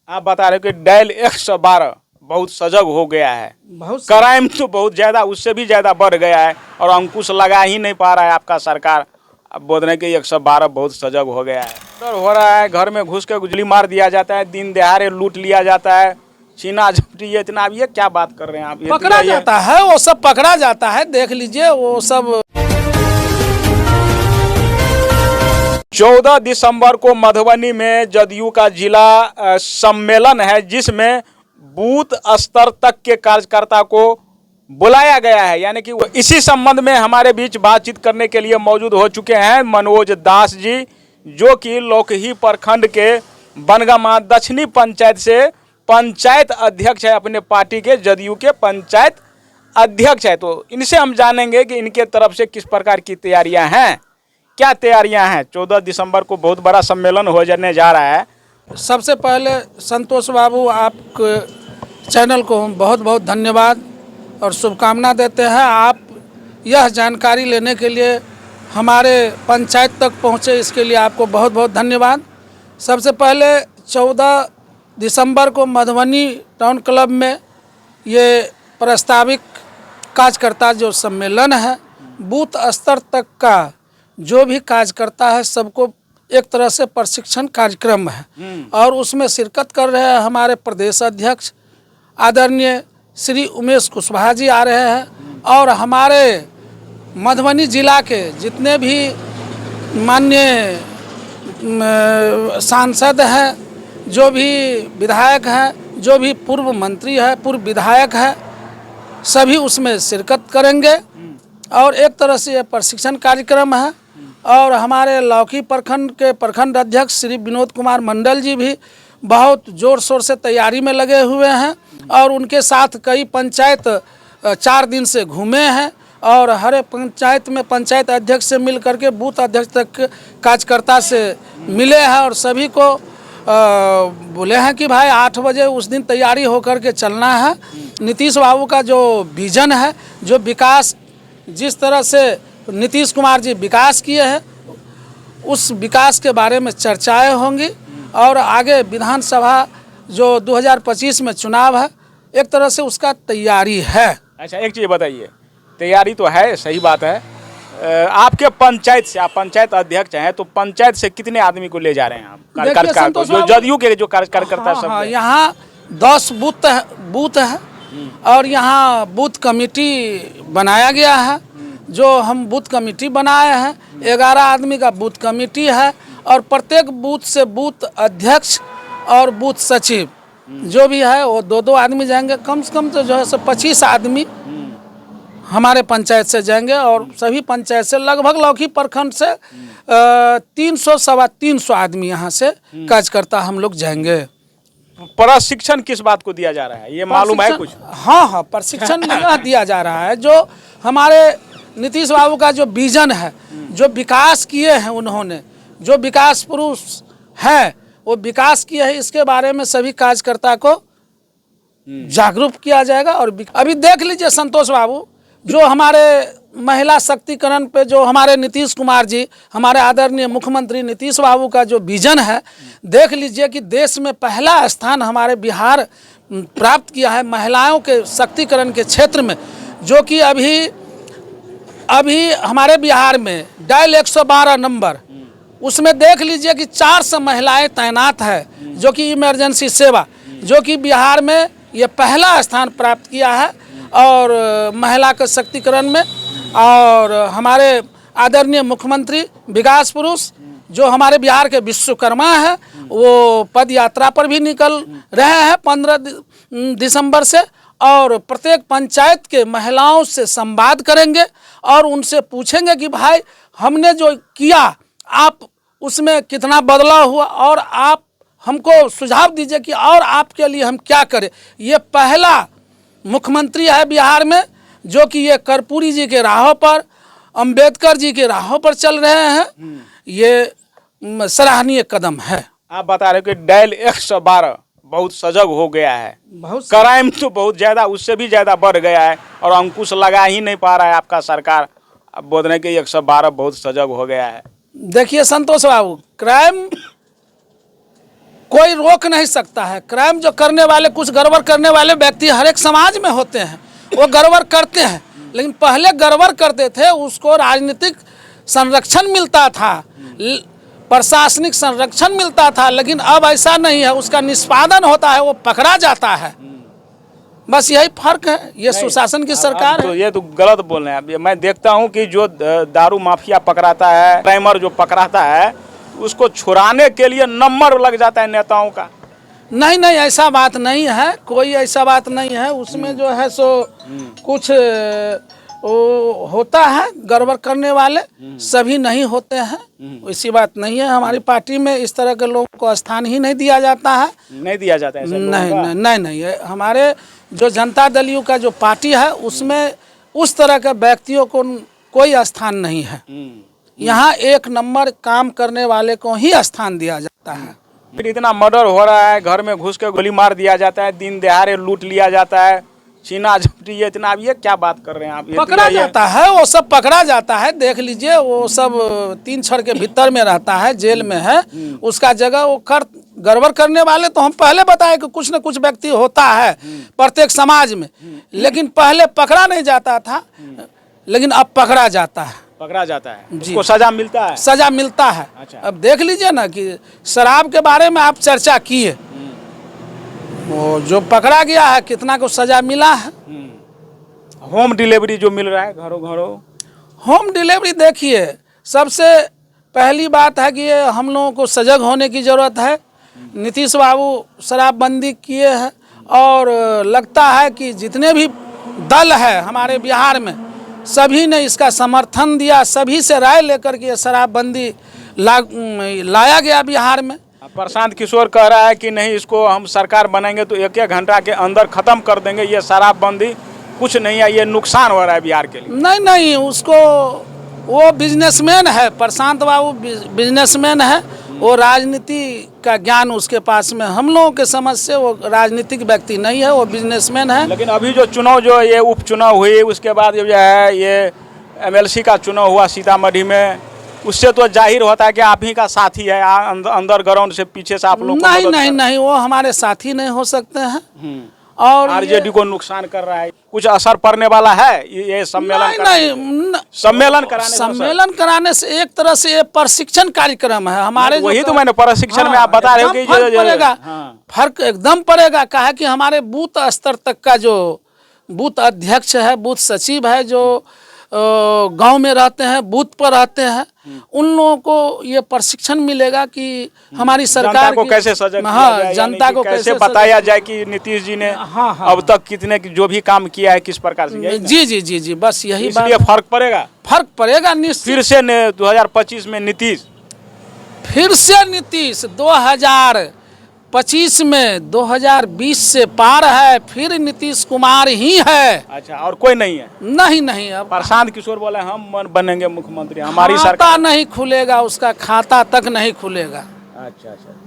आप बता रहे हो कि डायल 112 बहुत सजग हो गया है, बहुत क्राइम तो बहुत ज़्यादा, उससे भी ज़्यादा बढ़ गया है और अंकुश लगा ही नहीं पा रहा है आपका सरकार। अब बोल रहे हैं कि 112 बहुत सजग हो गया है। डर हो रहा है, घर में घुस के गुजली मार दिया जाता है, दिन दहाड़े लूट लिया जाता है, छीना झपटी है इतना। अब ये क्या बात कर रहे हैं आप? ये पकड़ा जाता है, वो सब पकड़ा जाता है, देख लीजिए वो सब। 14 दिसंबर को मधुबनी में जदयू का जिला सम्मेलन है, जिसमें बूथ स्तर तक के कार्यकर्ता को बुलाया गया है। यानी कि इसी संबंध में हमारे बीच बातचीत करने के लिए मौजूद हो चुके हैं मनोज दास जी, जो कि लौकही प्रखंड के बनगामा दक्षिणी पंचायत से पंचायत अध्यक्ष है, अपने पार्टी के जदयू के पंचायत अध्यक्ष है। तो इनसे हम जानेंगे कि इनके तरफ से किस प्रकार की तैयारियां हैं, क्या तैयारियां हैं। 14 दिसंबर को बहुत बड़ा सम्मेलन हो जाने जा रहा है। सबसे पहले संतोष बाबू, आपके चैनल को हम बहुत बहुत धन्यवाद और शुभकामना देते हैं। आप यह जानकारी लेने के लिए हमारे पंचायत तक पहुँचे, इसके लिए आपको बहुत बहुत धन्यवाद। सबसे पहले 14 दिसंबर को मधुबनी टाउन क्लब में ये प्रस्तावित कार्यकर्ता जो सम्मेलन है, बूथ स्तर तक का जो भी कार्यकर्ता है सबको एक तरह से प्रशिक्षण कार्यक्रम है और उसमें शिरकत कर रहे हैं हमारे प्रदेश अध्यक्ष आदरणीय श्री उमेश कुशवाहा जी आ रहे हैं और हमारे मधुबनी जिला के जितने भी माननीय सांसद हैं, जो भी विधायक हैं, जो भी पूर्व मंत्री है, पूर्व विधायक है, सभी उसमें शिरकत करेंगे और एक तरह से यह प्रशिक्षण कार्यक्रम है। और हमारे लौकी प्रखंड के प्रखंड अध्यक्ष श्री विनोद कुमार मंडल जी भी बहुत ज़ोर शोर से तैयारी में लगे हुए हैं और उनके साथ कई पंचायत 4 दिन से घूमे हैं और हर एक पंचायत में पंचायत अध्यक्ष से मिल करके बूथ अध्यक्ष तक कार्यकर्ता से मिले हैं और सभी को बोले हैं कि भाई 8 बजे उस दिन तैयारी होकर के चलना है। नीतीश बाबू का जो विजन है, जो विकास, जिस तरह से नीतीश कुमार जी विकास किए हैं, उस विकास के बारे में चर्चाएं होंगी और आगे विधानसभा जो 2025 में चुनाव है, एक तरह से उसका तैयारी है। अच्छा, एक चीज़ बताइए, तैयारी तो है, सही बात है। आपके पंचायत से, आप पंचायत अध्यक्ष हैं, तो पंचायत से कितने आदमी को ले जा रहे हैं आप? जो जदयू के जो कार्यकर्ता सब हाँ, यहाँ 10 बूथ है और यहाँ बूथ कमेटी बनाया गया है। जो हम बूथ कमेटी बनाए हैं, 11 आदमी का बूथ कमेटी है और प्रत्येक बूथ से बूथ अध्यक्ष और बूथ सचिव जो भी है वो 2-2 आदमी जाएंगे। कम से कम तो जो है 25 आदमी हमारे पंचायत से जाएंगे और सभी पंचायत से लगभग लौकी प्रखंड से 300-325 आदमी यहाँ से कार्यकर्ता हम लोग जाएंगे। प्रशिक्षण किस बात को दिया जा रहा है, ये मालूम है कुछ? हाँ, प्रशिक्षण दिया जा रहा है। जो हमारे नीतीश बाबू का जो विजन है, जो विकास किए हैं उन्होंने, जो विकास पुरुष हैं, वो विकास किए हैं, इसके बारे में सभी कार्यकर्ता को जागरूक किया जाएगा। और अभी देख लीजिए संतोष बाबू, जो हमारे महिला शक्तिकरण पे जो हमारे नीतीश कुमार जी, हमारे आदरणीय मुख्यमंत्री नीतीश बाबू का जो विजन है, देख लीजिए कि देश में पहला स्थान हमारे बिहार प्राप्त किया है महिलाओं के शक्तिकरण के क्षेत्र में। जो कि अभी हमारे बिहार में डायल 112 नंबर, उसमें देख लीजिए कि 400 महिलाएं तैनात है, जो कि इमरजेंसी सेवा, जो कि बिहार में ये पहला स्थान प्राप्त किया है और महिला के शक्तिकरण में। और हमारे आदरणीय मुख्यमंत्री विकास पुरुष जो हमारे बिहार के विश्वकर्मा है, वो पद यात्रा पर भी निकल रहे हैं 15 दिसंबर से और प्रत्येक पंचायत के महिलाओं से संवाद करेंगे और उनसे पूछेंगे कि भाई हमने जो किया, आप उसमें कितना बदलाव हुआ और आप हमको सुझाव दीजिए कि और आपके लिए हम क्या करें। ये पहला मुख्यमंत्री है बिहार में जो कि ये कर्पूरी जी के राहों पर, अंबेडकर जी के राहों पर चल रहे हैं। ये सराहनीय कदम है। आप बता रहे हो कि डायल 112 बहुत सजग हो गया है, बहुत क्राइम तो बहुत ज़्यादा, उससे भी ज़्यादा बढ़ गया है और अंकुश लगा ही नहीं पा रहा है आपका सरकार। अब बोल रहे हैं कि 112 बहुत सजग हो गया है। देखिए संतोष बाबू, क्राइम कोई रोक नहीं सकता है। क्राइम जो करने वाले, कुछ गड़बड़ करने वाले व्यक्ति हर एक समाज में होते हैं, वो गड़बड़ करते हैं, लेकिन पहले गड़बड़ करते थे उसको राजनीतिक संरक्षण मिलता था, प्रशासनिक संरक्षण मिलता था, लेकिन अब ऐसा नहीं है, उसका निष्पादन होता है, वो पकड़ा जाता है। बस यही फर्क है, ये सुशासन की सरकार तो है। ये तो गलत बोल रहे हैं। अब मैं देखता हूँ कि जो दारू माफिया पकड़ाता है, क्राइमर जो पकड़ाता है, उसको छुड़ाने के लिए नंबर लग जाता है नेताओं का। नहीं नहीं, ऐसा बात नहीं है, कोई ऐसा बात नहीं है। उसमें जो है सो कुछ वो होता है, गड़बड़ करने वाले सभी नहीं होते हैं, ऐसी बात नहीं है। हमारी पार्टी में इस तरह के लोगों को स्थान ही नहीं दिया जाता है। नहीं दिया जाता है ऐसे लोगों नहीं का? नहीं नहीं नहीं, हमारे जो जनता दल का जो पार्टी है उसमें उस तरह के व्यक्तियों को कोई स्थान नहीं है। यहाँ एक नंबर काम करने वाले को ही स्थान दिया जाता है। फिर इतना मर्डर हो रहा है, घर में घुस के गोली मार दिया जाता है, दिन दहाड़े लूट लिया जाता है, छीना झपटी, ये इतना, अब ये क्या बात कर रहे हैं आप? पकड़ा जाता है, वो सब पकड़ा जाता है। देख लीजिए, वो सब 3 छड़ के भीतर में रहता है, जेल में है, उसका जगह वो गड़बड़ करने वाले तो हम पहले बताए कि कुछ न कुछ व्यक्ति होता है प्रत्येक समाज में, लेकिन पहले पकड़ा नहीं जाता था, लेकिन अब पकड़ा जाता है। पकड़ा जाता है, उसको सजा मिलता है। सजा मिलता है। अच्छा। अब देख लीजिए ना कि शराब के बारे में आप चर्चा किए, वो जो पकड़ा गया है कितना को सजा मिला है। होम डिलीवरी जो मिल रहा है घरों घरों, होम डिलीवरी देखिए, सबसे पहली बात है कि ये हम लोगों को सजग होने की ज़रूरत है। नीतीश बाबू शराबबंदी किए हैं और लगता है कि जितने भी दल है हमारे बिहार में सभी ने इसका समर्थन दिया, सभी से राय लेकर के ये शराबबंदी लाया गया बिहार में। प्रशांत किशोर कह रहा है कि नहीं, इसको हम सरकार बनाएंगे तो 1-1 घंटा के अंदर खत्म कर देंगे, ये शराबबंदी कुछ नहीं है, ये नुकसान हो रहा है बिहार के लिए। नहीं नहीं, उसको, वो बिजनेसमैन है, प्रशांत बाबू बिजनेसमैन है, वो राजनीति का ज्ञान उसके पास में, हम लोगों के समझ से वो राजनीतिक व्यक्ति नहीं है, वो बिजनेसमैन है। लेकिन अभी जो चुनाव, जो ये उपचुनाव हुई, उसके बाद जो है ये MLC का चुनाव हुआ सीतामढ़ी में, उससे तो जाहिर होता है कि आप ही का साथी है, अंदर ग्राउंड से पीछे से आप लोग को नहीं नहीं नहीं, वो हमारे साथी नहीं हो सकते हैं। और RJD को नुकसान कर रहा है, कुछ असर पड़ने वाला है ये सम्मेलन सम्मेलन कराने से एक तरह से ये प्रशिक्षण कार्यक्रम है हमारे। वही तो मैंने प्रशिक्षण में आप बता रहे हो कि फर्क पड़ेगा, फर्क एकदम पड़ेगा। कहा कि हमारे बूथ स्तर तक का जो बूथ अध्यक्ष है, बूथ सचिव है, जो गांव में रहते हैं, बूथ पर रहते हैं, उन लोगों को ये प्रशिक्षण मिलेगा कि हमारी सरकार को कैसे सजग, जनता को कैसे बताया जाए कि नीतीश जी ने अब तक कितने जो भी काम किया है किस प्रकार से। जी जी जी जी, बस यही बात। इसलिए फर्क पड़ेगा निश्चित। फिर से 2025 में नीतीश, फिर से नीतीश 2025 में 2020 से पार है, फिर नीतीश कुमार ही है। अच्छा, और कोई नहीं है? नहीं नहीं, अब प्रशांत किशोर बोले हम बनेंगे मुख्यमंत्री, हमारी सरकार खाता नहीं खुलेगा, उसका खाता तक नहीं खुलेगा। अच्छा अच्छा।